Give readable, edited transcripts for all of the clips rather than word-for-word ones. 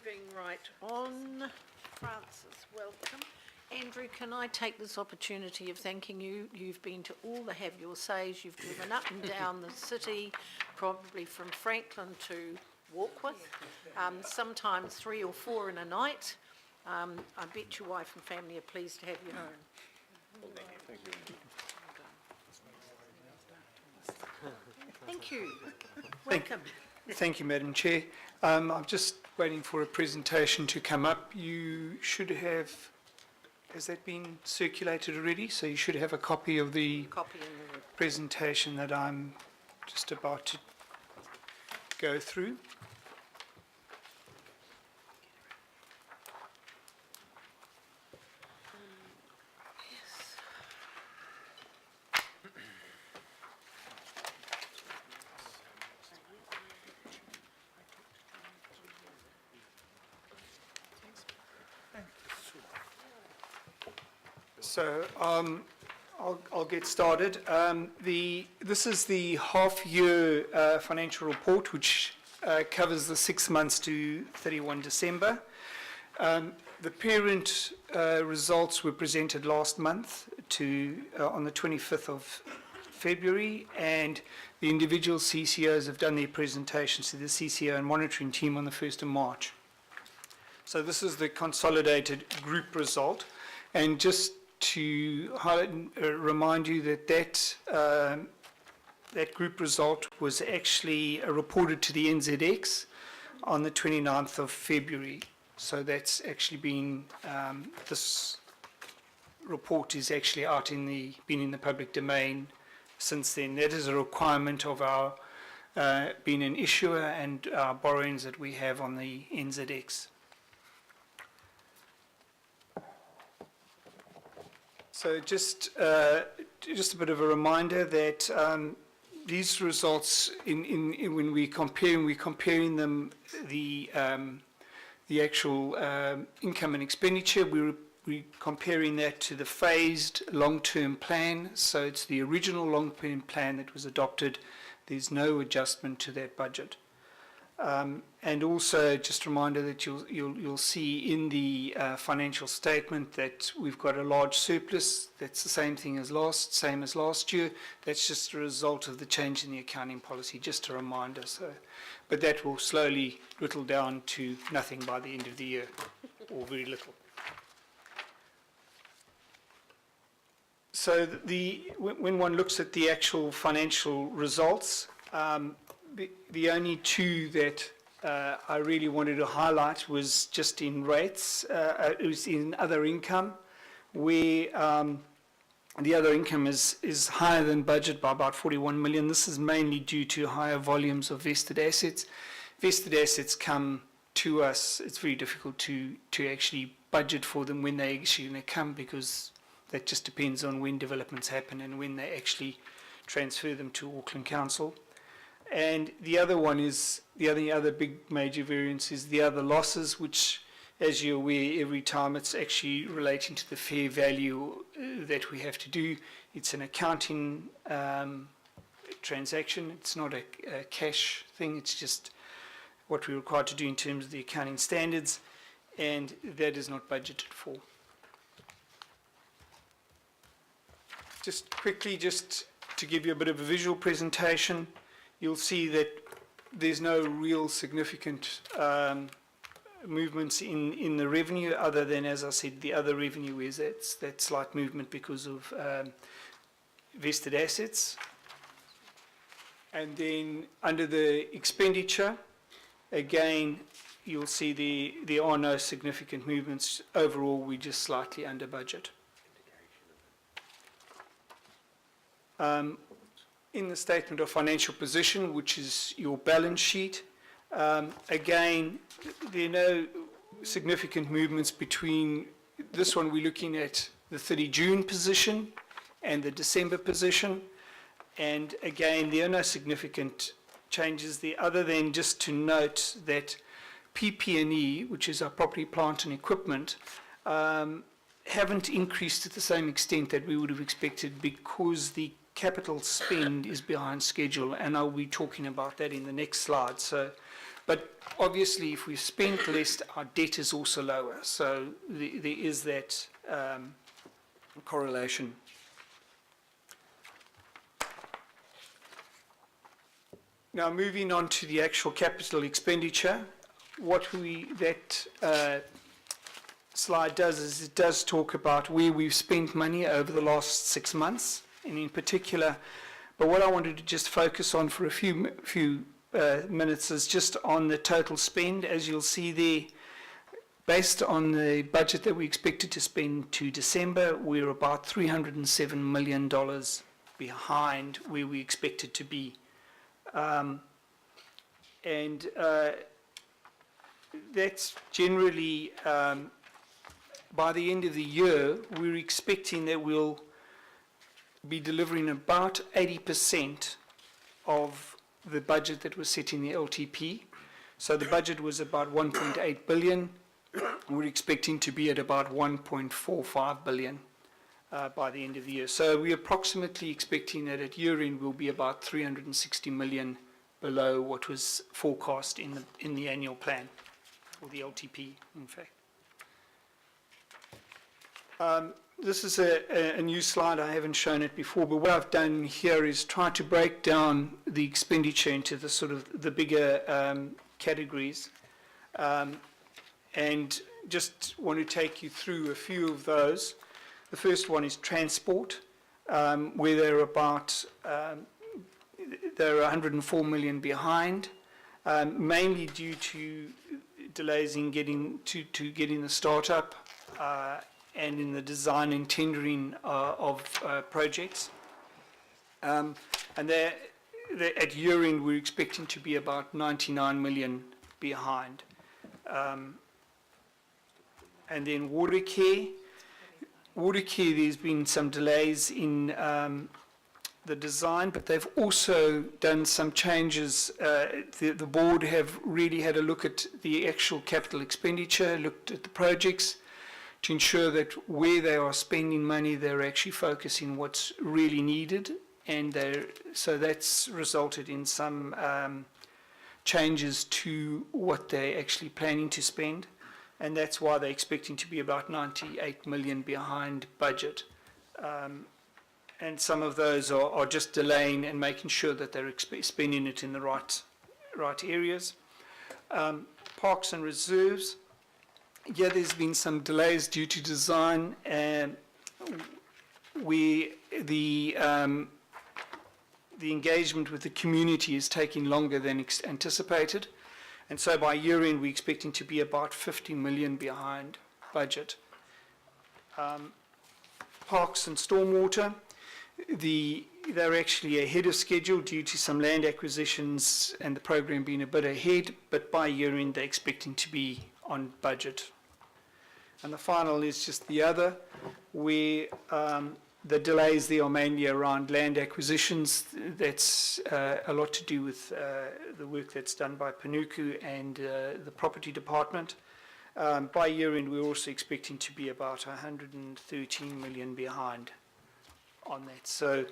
moving right on. Francis, welcome. Andrew, can I take this opportunity of thanking you? You've been to all the have your says. You've driven up and down the city, probably from Franklin to Warkworth, sometimes 3 or 4 in a night. I bet your wife and family are pleased to have you home. Thank you. Thank you. Welcome. Thank you, Madam Chair. I'm just waiting for a presentation to come up. You should have, has that been circulated already? So you should have a copy of the presentation that I'm just about to go through. So I'll get started. This is the half-year financial report, which covers the 6 months to 31 December. The parent results were presented last month on the 25th of February, and the individual CCOs have done their presentations to the CCO and monitoring team on the 1st of March. So this is the consolidated group result, and just to remind you that group result was actually reported to the NZX on the 29th of February. So that's actually been, this report is actually been in the public domain since then. That is a requirement of our being an issuer and our borrowings that we have on the NZX. So just a bit of a reminder that these results, when we're comparing them, the actual income and expenditure, we're comparing that to the phased long-term plan. So it's the original long-term plan that was adopted. There's no adjustment to that budget. And also just a reminder that you'll see in the financial statement that we've got a large surplus. That's the same as last year. That's just a result of the change in the accounting policy, just a reminder. So, but that will slowly whittle down to nothing by the end of the year, or very little. So when one looks at the actual financial results, the only two that I really wanted to highlight was just in rates. It was in other income, where the other income is higher than budget by about 41 million. This is mainly due to higher volumes of vested assets. Vested assets come to us. It's very difficult to actually budget for them when they actually come, because that just depends on when developments happen and when they actually transfer them to Auckland Council. And the other one is, the other big major variance is the other losses, which, as you're aware, every time it's actually relating to the fair value that we have to do. It's an accounting transaction. It's not a cash thing. It's just what we're required to do in terms of the accounting standards, and that is not budgeted for. Just quickly, just to give you a bit of a visual presentation, you'll see that there's no real significant movements in the revenue, other than, as I said, the other revenue is that slight movement because of vested assets. And then under the expenditure, again, you'll see there are no significant movements. Overall, we're just slightly under budget. In the statement of financial position, which is your balance sheet, again, there are no significant movements between this one. We're looking at the 30 June position and the December position. And again, there are no significant changes there, other than just to note that PP&E, which is our property, plant and equipment, haven't increased to the same extent that we would have expected, because the capital spend is behind schedule, and I'll be talking about that in the next slide. So But obviously, if we've spent less, our debt is also lower. So there is that correlation. Now, moving on to the actual capital expenditure, that slide does is it does talk about where we've spent money over the last 6 months, and in particular, but what I wanted to just focus on for a few minutes is just on the total spend. As you'll see there, based on the budget that we expected to spend to December, we're about $307 million behind where we expected to be. That's generally, by the end of the year, we're expecting that we'll be delivering about 80% of the budget that was set in the LTP. So the budget was about 1.8 billion. We're expecting to be at about 1.45 billion by the end of the year. So we're approximately expecting that at year end we'll be about 360 million below what was forecast in the annual plan, or the LTP, in fact. This is a new slide. I haven't shown it before, but what I've done here is try to break down the expenditure into the sort of the bigger categories, and just want to take you through a few of those. The first one is transport, where they're about they're 104 million behind, mainly due to delays in getting the startup and in the design and tendering of projects. And at year end, we're expecting to be about 99 million behind. And then water care, there's been some delays in the design, but they've also done some changes. The board have really had a look at the actual capital expenditure, looked at the projects to ensure that where they are spending money, they're actually focusing what's really needed. And so that's resulted in some changes to what they're actually planning to spend. And that's why they're expecting to be about 98 million behind budget. And some of those are just delaying and making sure that they're spending it in the right areas. Parks and reserves. Yeah, there's been some delays due to design, and the engagement with the community is taking longer than anticipated. And so by year end, we're expecting to be about 50 million behind budget. Parks and stormwater, they're actually ahead of schedule due to some land acquisitions and the program being a bit ahead, but by year end, they're expecting to be on budget. And the final is just the other, where the delays there are mainly around land acquisitions. That's a lot to do with the work that's done by Panuku and the property department. By year end, we're also expecting to be about 113 million behind on that. So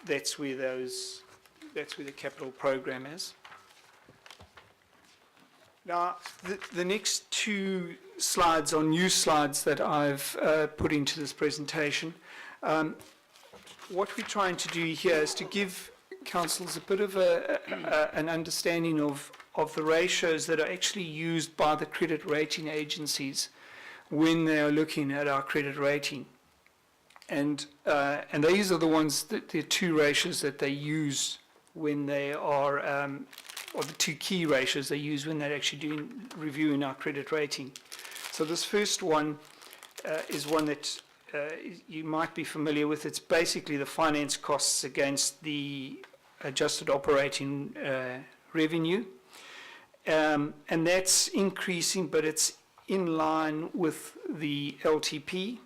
that's where the capital program is. Now, the next two slides are new slides that I've put into this presentation. What we're trying to do here is to give councils a bit of an understanding of the ratios that are actually used by the credit rating agencies when they are looking at our credit rating. And these are the ones, the two ratios that they use when they are, or the two key ratios they use when they're actually reviewing our credit rating. So this first one is one that you might be familiar with. It's basically the finance costs against the adjusted operating revenue. And that's increasing, but it's in line with the LTP.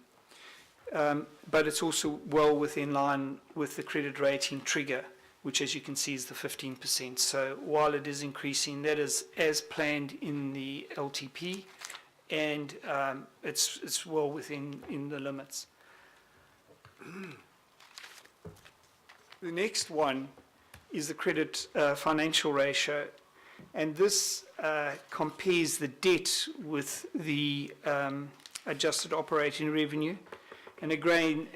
But it's also well within line with the credit rating trigger, which, as you can see, is the 15%. So while it is increasing, that is as planned in the LTP, and it's well within the limits. The next one is the credit financial ratio, And this compares the debt with the adjusted operating revenue. And again,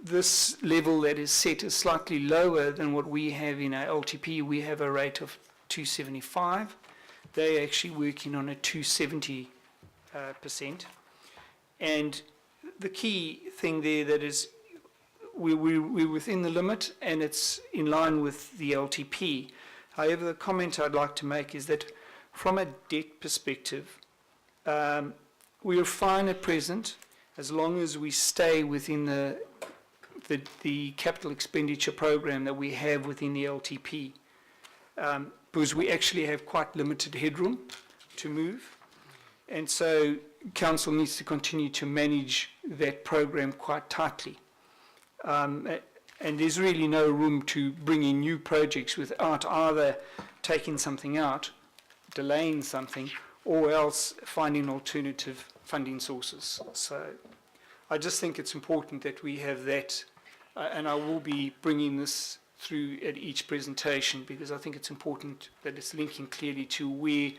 this level that is set is slightly lower than what we have in our LTP. We have a rate of 275. They're actually working on a 270%. And the key thing there that is we're within the limit and it's in line with the LTP. However, the comment I'd like to make is that from a debt perspective, we are fine at present as long as we stay within the capital expenditure program that we have within the LTP, because we actually have quite limited headroom to move. And so council needs to continue to manage that program quite tightly. And there's really no room to bring in new projects without either taking something out, delaying something, or else finding alternative funding sources. So I just think it's important that we have that, and I will be bringing this through at each presentation because I think it's important that it's linking clearly to where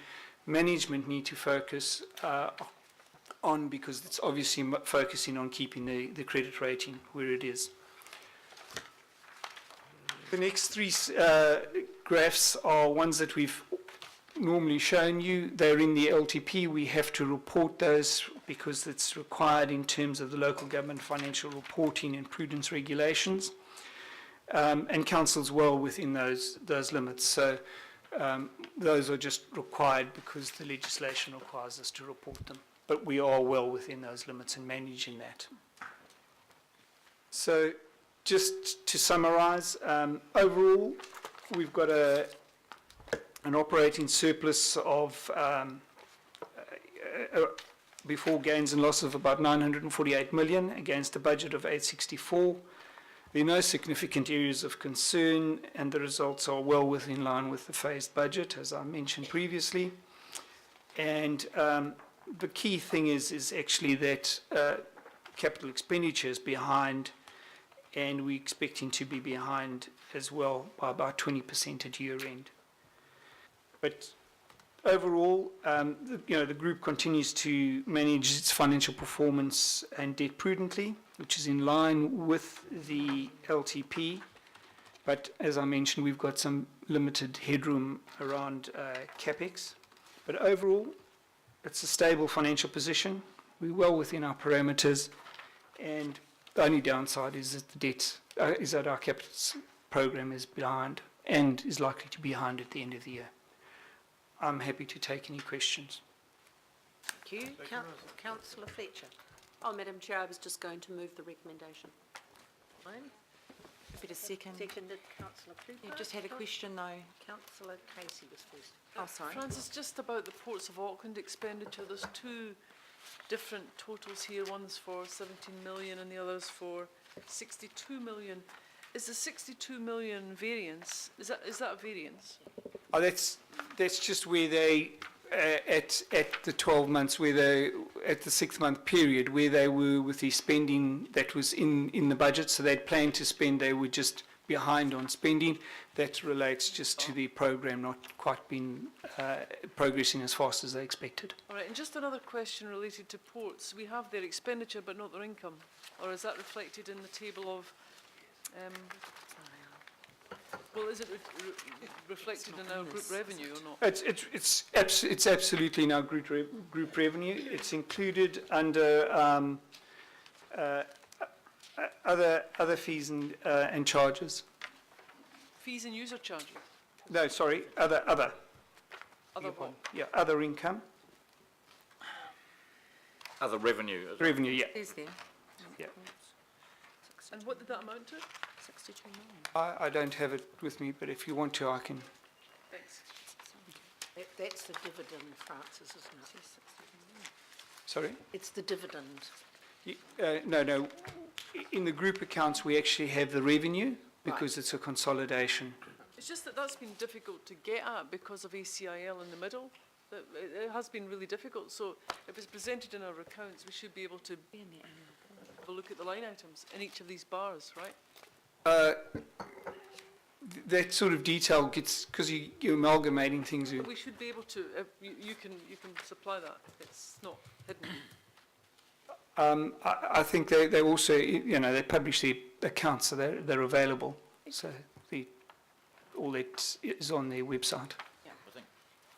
management need to focus on, because it's obviously focusing on keeping the credit rating where it is. The next three graphs are ones that we've normally shown you. They're in the LTP. We have to report those because it's required in terms of the local government financial reporting and prudence regulations. And council's well within those limits. So those are just required because the legislation requires us to report them. But we are well within those limits and managing that. So just to summarise, overall, we've got an operating surplus of before gains and losses of about 948 million against a budget of 864. There are no significant areas of concern, and the results are well within line with the phased budget, as I mentioned previously. And the key thing is actually that capital expenditure is behind, and we're expecting to be behind as well by about 20% at year end. But overall, the group continues to manage its financial performance and debt prudently, which is in line with the LTP. But as I mentioned, we've got some limited headroom around CapEx. But overall, it's a stable financial position. We're well within our parameters, and the only downside is that the debt is that our capital program is behind and is likely to be behind at the end of the year. I'm happy to take any questions. Thank you. Councillor Fletcher. Oh, Madam Chair, I was just going to move the recommendation. Fine. A bit of second. Seconded, Councillor Cooper. You just had a question though. Councillor Casey was first. Oh, sorry. Francis, just about the Ports of Auckland expenditure, there's two different totals here. One's for 17 million and the other's for 62 million. Is the 62 million variance, is that a variance? Oh, that's just where they, at the 12 months, where they, at the 6-month period, where they were with the spending that was in the budget. So they'd planned to spend, they were just behind on spending. That relates just to the program not quite been progressing as fast as they expected. All right, and just another question related to ports. We have their expenditure but not their income, or is that reflected in the table of, well, is it reflected in our group revenue or not? It's absolutely in our group revenue. It's included under other fees and charges. Fees and user charges? No, sorry, other. Other what? Yeah, other income. Other revenue. Revenue, yeah. Is there? Yeah. And what did that amount to? 62 million. I don't have it with me, but if you want to, I can. Thanks. That's the dividend, Francis, isn't it? Sorry? It's the dividend. No. In the group accounts, we actually have the revenue because it's a consolidation. It's just that that's been difficult to get at because of ACIL in the middle. It has been really difficult. So if it's presented in our accounts, we should be able to have a look at the line items in each of these bars, right? that sort of detail gets, because you're amalgamating things. But we should be able to, you can supply that, it's not hidden. I think they also, they publish the accounts, so they're available. So all that is on their website.